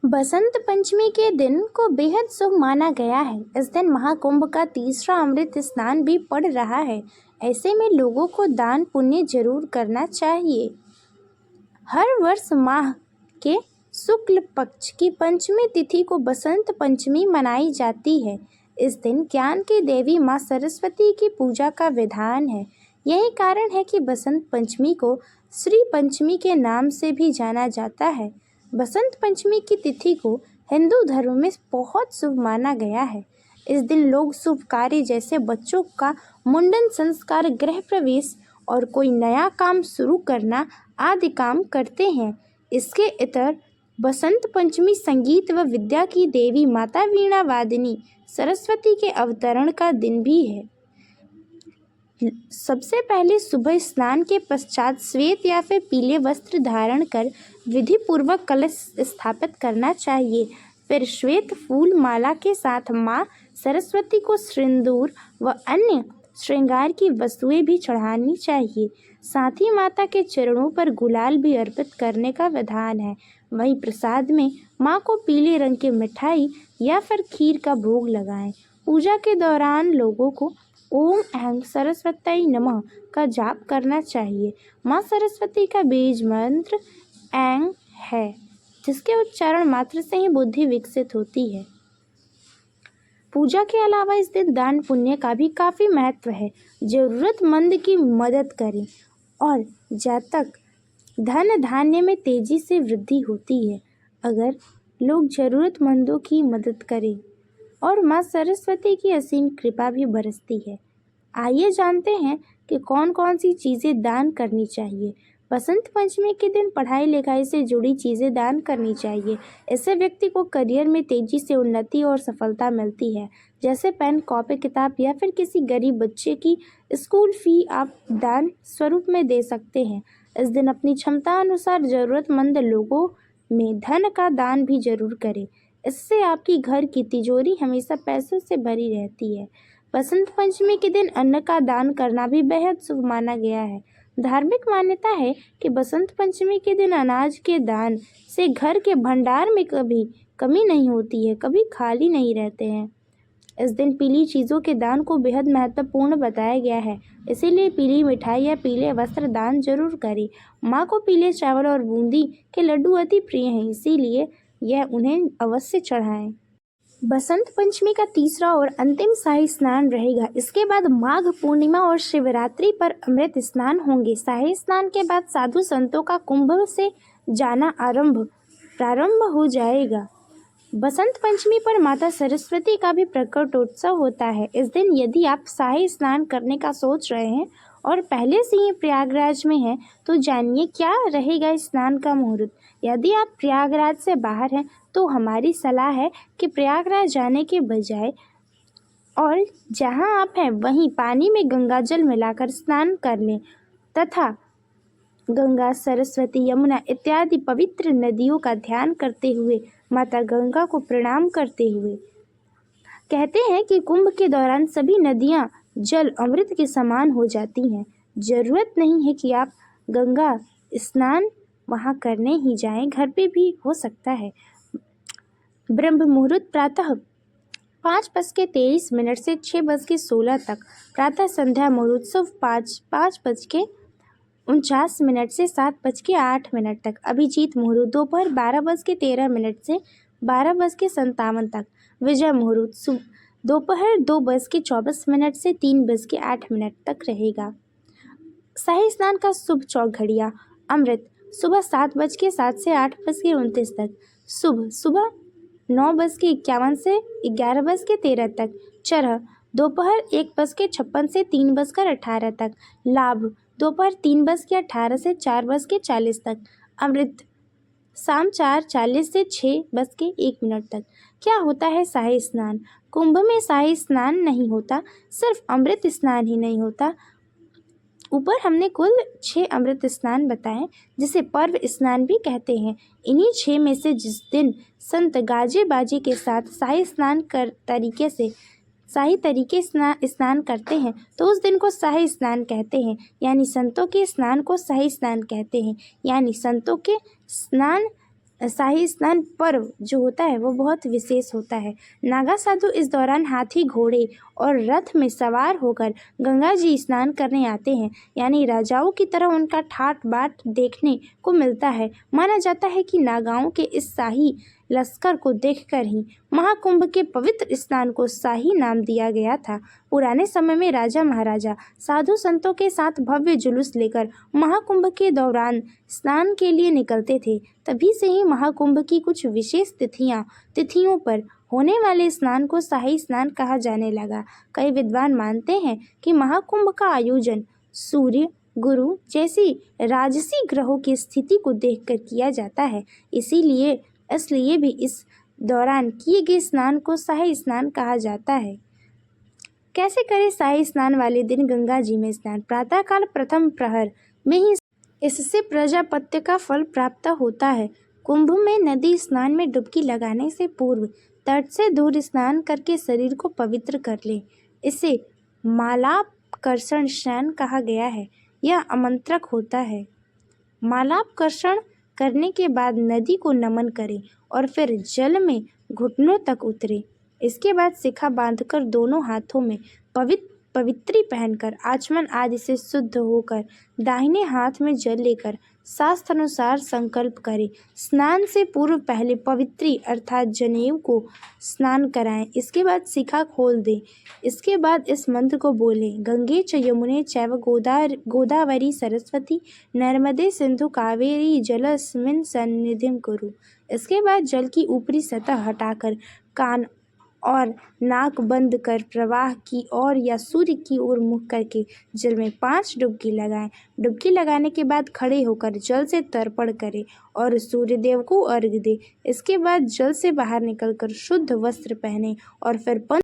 बसंत पंचमी के दिन को बेहद शुभ माना गया है। इस दिन महाकुंभ का तीसरा अमृत स्नान भी पड़ रहा है। ऐसे में लोगों को दान पुण्य जरूर करना चाहिए। हर वर्ष माह के शुक्ल पक्ष की पंचमी तिथि को बसंत पंचमी मनाई जाती है। इस दिन ज्ञान की देवी माँ सरस्वती की पूजा का विधान है। यही कारण है कि बसंत पंचमी को श्री पंचमी के नाम से भी जाना जाता है। बसंत पंचमी की तिथि को हिंदू धर्म में बहुत शुभ माना गया है। इस दिन लोग शुभ कार्य जैसे बच्चों का मुंडन संस्कार, गृह प्रवेश और कोई नया काम शुरू करना आदि काम करते हैं। इसके इतर बसंत पंचमी संगीत व विद्या की देवी माता वीणा वादिनी सरस्वती के अवतरण का दिन भी है। सबसे पहले सुबह स्नान के पश्चात श्वेत या फिर पीले वस्त्र धारण कर विधि पूर्वक कलश स्थापित करना चाहिए। फिर श्वेत फूल माला के साथ माँ सरस्वती को सिंदूर व अन्य श्रृंगार की वस्तुएं भी चढ़ानी चाहिए। साथ ही माता के चरणों पर गुलाल भी अर्पित करने का विधान है। वहीं प्रसाद में माँ को पीले रंग की मिठाई या फिर खीर का भोग लगाएं। पूजा के दौरान लोगों को ओम ऐं सरस्वत्यै नमः का जाप करना चाहिए। माँ सरस्वती का बीज मंत्र ऐं है, जिसके उच्चारण मात्र से ही बुद्धि विकसित होती है। पूजा के अलावा इस दिन दान पुण्य का भी काफ़ी महत्व है। जरूरतमंद की मदद करें और जातक धन धान्य में तेजी से वृद्धि होती है। अगर लोग जरूरतमंदों की मदद करें और माँ सरस्वती की असीम कृपा भी बरसती है। आइए जानते हैं कि कौन कौन सी चीज़ें दान करनी चाहिए। बसंत पंचमी के दिन पढ़ाई लिखाई से जुड़ी चीज़ें दान करनी चाहिए। इससे व्यक्ति को करियर में तेजी से उन्नति और सफलता मिलती है। जैसे पेन, कॉपी, किताब या फिर किसी गरीब बच्चे की स्कूल फी आप दान स्वरूप में दे सकते हैं। इस दिन अपनी क्षमता अनुसार ज़रूरतमंद लोगों में धन का दान भी जरूर करें। इससे आपकी घर की तिजोरी हमेशा पैसों से भरी रहती है। बसंत पंचमी के दिन अन्न का दान करना भी बेहद शुभ माना गया है। धार्मिक मान्यता है कि बसंत पंचमी के दिन अनाज के दान से घर के भंडार में कभी कमी नहीं होती है, कभी खाली नहीं रहते हैं। इस दिन पीली चीज़ों के दान को बेहद महत्वपूर्ण बताया गया है। इसीलिए पीली मिठाई या पीले वस्त्र दान जरूर करें। माँ को पीले चावल और बूंदी के लड्डू अति प्रिय हैं, इसीलिए यह उन्हें अवश्य चढ़ाएं। बसंत पंचमी का तीसरा और अंतिम शाही स्नान रहेगा। इसके बाद माघ पूर्णिमा और शिवरात्रि पर अमृत स्नान होंगे। शाही स्नान के बाद साधु संतों का कुंभ से जाना प्रारंभ हो जाएगा। बसंत पंचमी पर माता सरस्वती का भी प्रकटोत्सव होता है। इस दिन यदि आप शाही स्नान करने का सोच रहे हैं और पहले से ही प्रयागराज में हैं, तो जानिए क्या रहेगा स्नान का मुहूर्त। यदि आप प्रयागराज से बाहर हैं तो हमारी सलाह है कि प्रयागराज जाने के बजाय और जहां आप हैं वहीं पानी में गंगा जल मिलाकर स्नान कर लें तथा गंगा, सरस्वती, यमुना इत्यादि पवित्र नदियों का ध्यान करते हुए माता गंगा को प्रणाम करते हुए। कहते हैं कि कुंभ के दौरान सभी नदियां जल अमृत के समान हो जाती हैं। जरूरत नहीं है कि आप गंगा स्नान वहां करने ही जाएं, घर पे भी हो सकता है। ब्रह्म मुहूर्त प्रातः 5:23 से 6:16 तक। प्रातः संध्या महोत्सव शुभ 5:49 से 7:08 तक। अभिजीत मुहूर्त दोपहर 12:13 से 12:57 तक। विजय मुहूर्त दोपहर 2:24 से 3:08 तक रहेगा। शाही स्नान का शुभ चौक घड़ियाँ। अमृत सुबह 7:07 से 8:29 तक। शुभ सुबह 9:51 से 11:13 तक। चरह दोपहर 1:56 से 3:18 तक। लाभ दोपहर 3:18 से 4:40 तक। अमृत शाम 4:40 से 6:01 तक। क्या होता है शाही स्नान? कुंभ में शाही स्नान नहीं होता, सिर्फ अमृत स्नान ही नहीं होता। ऊपर हमने कुल 6 अमृत स्नान बताए, जिसे पर्व स्नान भी कहते हैं। इन्हीं 6 में से जिस दिन संत गाजे बाजे के साथ शाही तरीके स्नान करते हैं तो उस दिन को शाही स्नान कहते हैं। यानी संतों के स्नान को शाही स्नान कहते हैं। यानी संतों के स्नान शाही स्नान पर्व जो होता है वो बहुत विशेष होता है। नागा साधु इस दौरान हाथी, घोड़े और रथ में सवार होकर गंगा जी स्नान करने आते हैं, यानी राजाओं की तरह उनका ठाट बाट देखने को मिलता है। माना जाता है कि नागाओं के इस शाही लश्कर को देखकर ही महाकुंभ के पवित्र स्नान को शाही नाम दिया गया था। पुराने समय में राजा महाराजा साधु संतों के साथ भव्य जुलूस लेकर महाकुंभ के दौरान स्नान के लिए निकलते थे। तभी से ही महाकुंभ की कुछ विशेष तिथियों पर होने वाले स्नान को शाही स्नान कहा जाने लगा। कई विद्वान मानते हैं कि महाकुंभ का आयोजन सूर्य, गुरु जैसी राजसी ग्रहों की स्थिति को देखकर किया जाता है। इसलिए भी इस दौरान किए गए स्नान को शाही स्नान कहा जाता है। कैसे करें शाही स्नान वाले दिन गंगा जी में स्नान? प्रातःकाल प्रथम प्रहर में ही इससे प्रजापत्य का फल प्राप्त होता है। कुंभ में नदी स्नान में डुबकी लगाने से पूर्व तट से दूर स्नान करके शरीर को पवित्र कर ले। इसे मालापकर्षण स्नान कहा गया है। यह आमंत्रक होता है। मालापकर्षण करने के बाद नदी को नमन करें और फिर जल में घुटनों तक उतरे। इसके बाद शिखा बांधकर दोनों हाथों में पवित्री पहनकर आचमन आदि से शुद्ध होकर दाहिने हाथ में जल लेकर शास्त्रानुसार संकल्प करें। स्नान से पूर्व पहले पवित्री अर्थात जनेऊ को स्नान कराएं। इसके बाद शिखा खोल दें। इसके बाद इस मंत्र को बोलें, गंगे च यमुने चैव गोदावरी सरस्वती नर्मदे सिंधु कावेरी जलस्मिन् सन्निधिं कुरु। इसके बाद जल की ऊपरी सतह हटाकर कान और नाक बंद कर प्रवाह की ओर या सूर्य की ओर मुख करके जल में 5 डुबकी लगाएं। डुबकी लगाने के बाद खड़े होकर जल से तर्पण करें और सूर्य देव को अर्घ्य दें। इसके बाद जल से बाहर निकलकर शुद्ध वस्त्र पहनें और फिर